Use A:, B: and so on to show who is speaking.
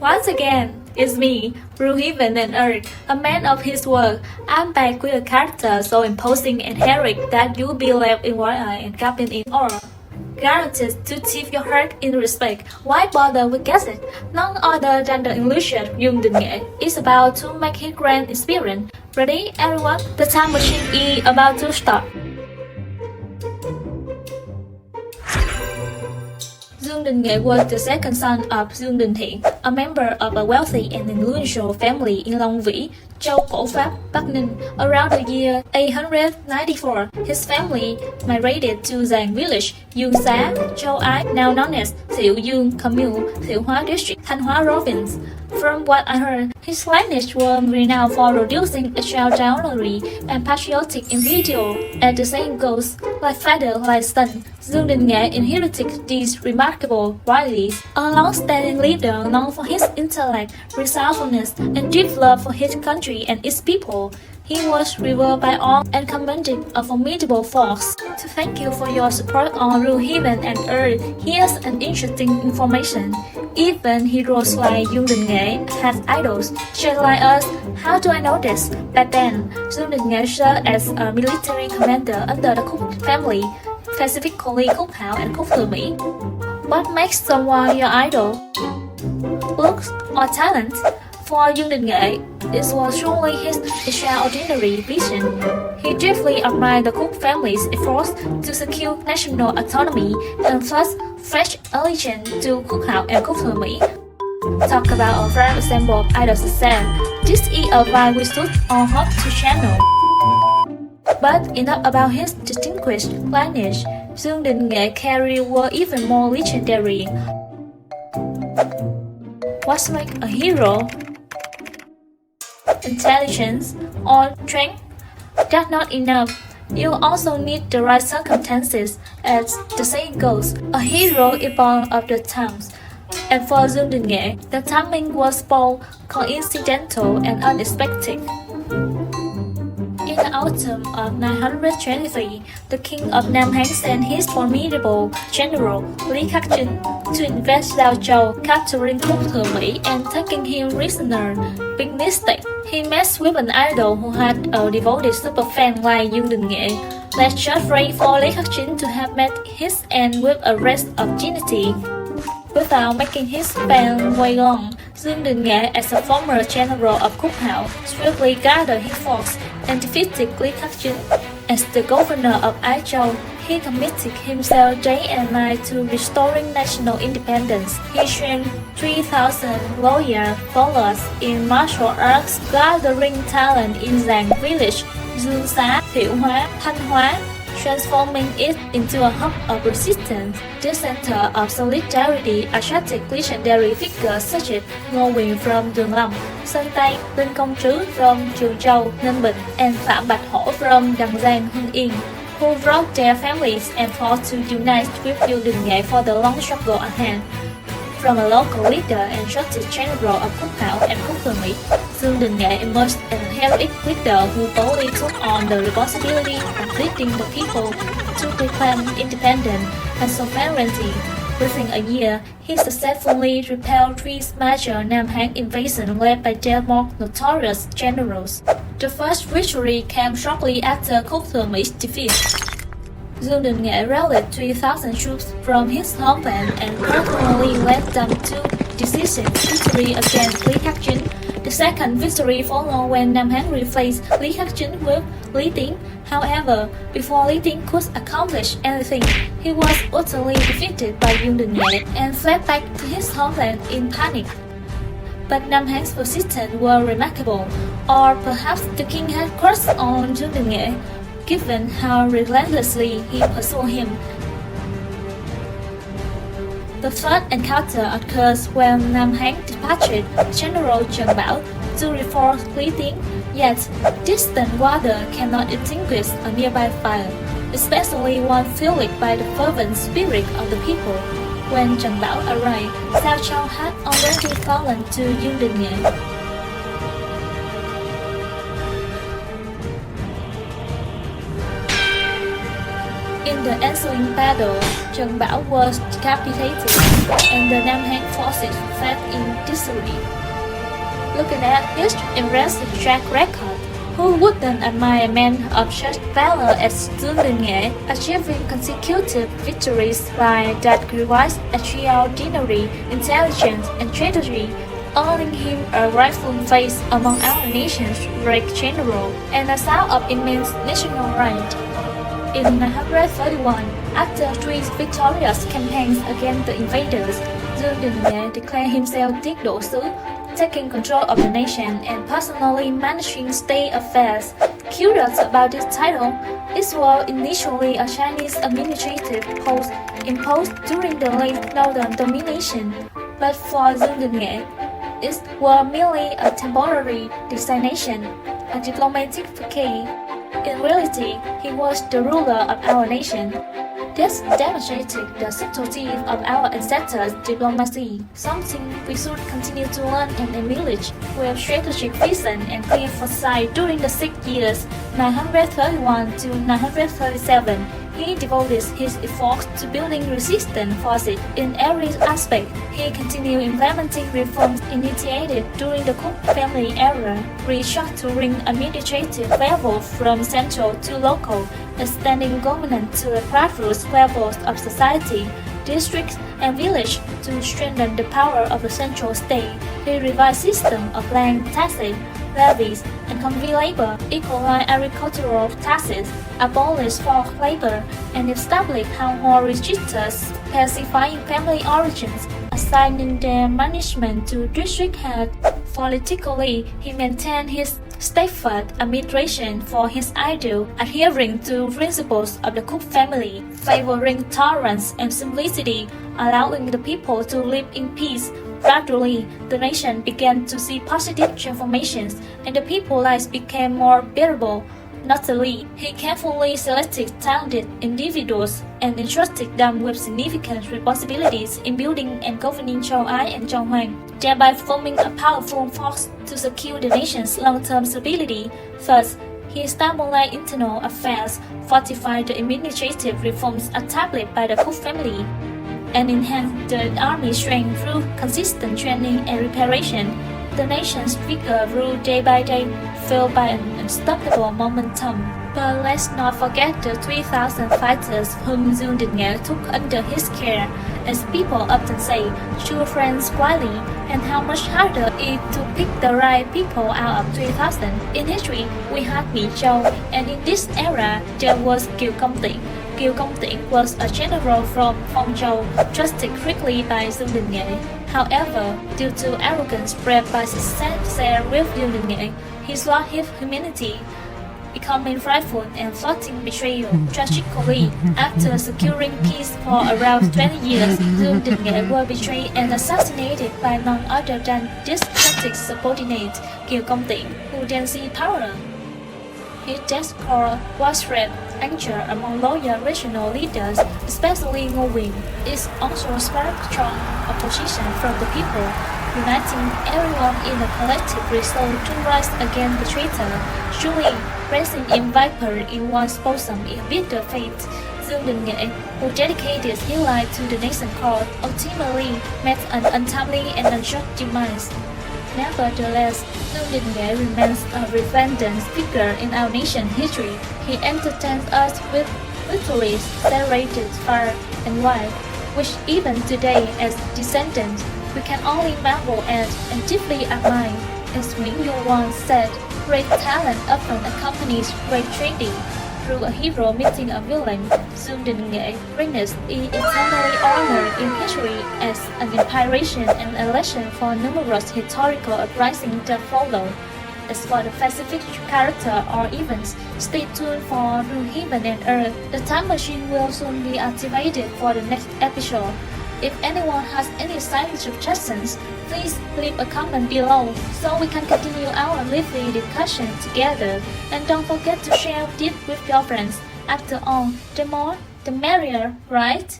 A: Once again, it's me, through heaven and earth, a man of his word. I'm back with a character so imposing and heroic that you'll be left in wide-eye and gaping in awe. Guaranteed to tip your heart in respect. Why bother with guessing? None other than the illustrious Dương Đình Nghệ is about to make his grand experience. Ready, everyone? The time machine is about to start. Dương Đình Nghệ was the second son of Dương Đình Thiện, a member of a wealthy and influential family in Long Vĩ, Châu Cổ Pháp, Bắc Ninh. Around the year 894, his family migrated to Giàng village, Dương Xá, Châu Ái, now known as Thiệu Dương Commune, Thiệu Hóa district, Thanh Hóa province. From what I heard, his lineage was renowned for producing extraordinary and patriotic individuals. As the saying goes, like father, like son, Dương Đình Nghệ inherited these remarkable qualities. A long-standing leader known for his intellect, resourcefulness, and deep love for his country and its people, he was revered by all and commanded a formidable force. To thank you for your support on Through Heaven and Earth, here's an interesting information. Even heroes like Dương Đình Nghệ had idols, just like us. How do I know this? Back then, Dương Đình Nghệ served as a military commander under the Khúc family, specifically Khúc Hạo and Khúc Thừa Mỹ. What makes someone your idol? Looks or talent? For Dương Đình Nghệ, it was truly his extraordinary vision. He deeply admired the Khúc family's efforts to secure national autonomy and thus pledged allegiance to Khúc Hạo and Khúc Thừa Mỹ. Talk about a prime example of idol success. This is a vibe we stood on hot to channel. But enough about his distinguished lineage. Dương Đình Nghệ career were even more legendary. What makes a hero? Intelligence or strength? That's not enough. You also need the right circumstances. As the saying goes, a hero is born of the times. And for Dương Đình Nghệ, the timing was both coincidental and unexpected. In the autumn of 923, the king of Nam Hán sent his formidable general Lý Khắc Chính to invade Giao Châu, capturing Khúc Thừa Mỹ and taking him prisoner. Big mistake. He met with an idol who had a devoted superfan like Dương Đình Nghệ. Let's just pray for Lý Khắc Chính to have met his end with a rest of dignity. Without making his fan wait long, Dương Đình Nghệ, as a former general of Khúc Hạo, swiftly gathered his force and defeated Lý Khắc Chính. As the governor of Ái Châu, he committed himself day and night to restoring national independence. He trained 3,000 loyal followers in martial arts, gathering talent in Giàng village, Dương Xá, Thiệu Hóa, Thanh Hóa, transforming it into a hub of resistance. This center of solidarity attracted legendary figures such as Ngô Quyền from Duong, Sơn Tây, Linh Công Trứ from Trường Châu, Ninh Bình, and Phạm Bạch Hổ from Đằng Giang, Hưng Yên, who brought their families and fought to unite with Dương Đình Nghệ for the long struggle at hand. From a local leader and trusted general of Khúc Hạo and Khúc Thừa Mỹ, Dương Đình Nghệ emerged as a heroic leader who boldly took on the responsibility of leading the people to proclaim independence and sovereignty. Within a year, he successfully repelled three major Nam Hán invasions led by their more notorious generals. The first victory came shortly after Khúc Thừa Mỹ defeat. Dương Đình Nghệ rallied 3,000 troops from his homeland and personally led them to decisive victory against Lý Khắc Chính. The second victory followed when Nam Hán replaced Lý Khắc Chính with Lý Tín. However, before Lý Tín could accomplish anything, he was utterly defeated by Dương Đình Nghệ and fled back to his homeland in panic. But Nam Hán's persistence were remarkable, or perhaps the king had crushed on Dương Đình Nghệ, given how relentlessly he pursued him. The third encounter occurs when Nam Hán dispatched General Trần Bảo to reinforce Lý Tín, yet distant water cannot extinguish a nearby fire, especially one fueled by the fervent spirit of the people. When Trần Bảo arrived, Giao Châu had already fallen to Dương Đình Nghệ. In the ensuing battle, Trần Bảo was decapitated, and the Nam Hán forces fled in disarray. Looking at his impressive track record, who wouldn't admire a man of such valor as Dương Đình Nghệ, achieving consecutive victories by that requires extraordinary intelligence and strategy, earning him a rightful place among our nation's great general and a sound of immense national pride. In 931, after 3 victorious campaigns against the invaders, Dương Đình Nghệ declared himself Tiết Độ Sứ, taking control of the nation and personally managing state affairs. Curious about this title, it was initially a Chinese administrative post imposed during the late northern domination, but for Dương Đình Nghệ, it was merely a temporary designation, a diplomatic vacay. In reality, he was the ruler of our nation. This demonstrated the subtlety of our ancestors' diplomacy, something we should continue to learn and emulate with strategic vision and clear foresight. During the 6 years, 931 to 937, he devoted his efforts to building resistant forces in every aspect. He continued implementing reforms initiated during the Khúc family era, restructuring administrative level from central to local, extending governance to the grassroots levels of society, districts and villages to strengthen the power of the central state. He revised system of land taxes, levies, and convey labor, equalized agricultural taxes, abolished forced labor, and established household registers, specifying family origins, assigning their management to district heads. Politically, he maintained his steadfast administration for his ideal, adhering to principles of the Khúc family, favoring tolerance and simplicity, allowing the people to live in peace. Gradually, the nation began to see positive transformations, and the people's lives became more bearable. Notably, he carefully selected talented individuals and entrusted them with significant responsibilities in building and governing Châu Ái and Châu Hoàng, thereby forming a powerful force to secure the nation's long-term stability. First, he stabilized internal affairs, fortified the administrative reforms established by the Khúc family, and enhanced the army strength through consistent training and preparation. The nation's vigor grew day by day, fueled by an unstoppable momentum. But let's not forget the 3,000 fighters whom Dương Đình Nghệ took under his care. As people often say, true friends quietly, and how much harder it to pick the right people out of 3,000. In history, we had Mi Châu, and in this era, there was Kiều Công Tiễn. Kiều Công Tiễn was a general from Phong Châu, trusted quickly by Dương Đình Nghệ. However, due to arrogance spread by success with Dương Đình Nghệ, he lost his humanity, becoming frightful and plotting betrayal. Tragically, after securing peace for around 20 years, Dương Đình Nghệ was betrayed and assassinated by none other than this tactic subordinate, Kiều Công Tiễn, who then seized power. His death was spread anger among loyal regional leaders, especially Ngô Quyền. It also sparked strong opposition from the people, uniting everyone in a collective resolve to rise against the traitor. Surely, raising in viper in one's bosom is bitter fate. Dương Đình Nghệ, who dedicated his life to the nation cause, ultimately met an untimely and unjust demise. Nevertheless, Dương Đình Nghệ remains a relevant figure in our nation's history. He entertains us with victories celebrated far and wide, which even today, as descendants, we can only marvel at and deeply admire. As Nguyễn Du once said, great talent often accompanies great training. Through a hero meeting a villain, Dương Đình Nghệ greatness is eternally honored in history as an inspiration and a lesson for numerous historical uprisings that follow. As for the specific character or events, stay tuned for Through Heaven and Earth. The time machine will soon be activated for the next episode. If anyone has any suggestions, please leave a comment below so we can continue our lively discussion together. And don't forget to share this with your friends. After all, the more, the merrier, right?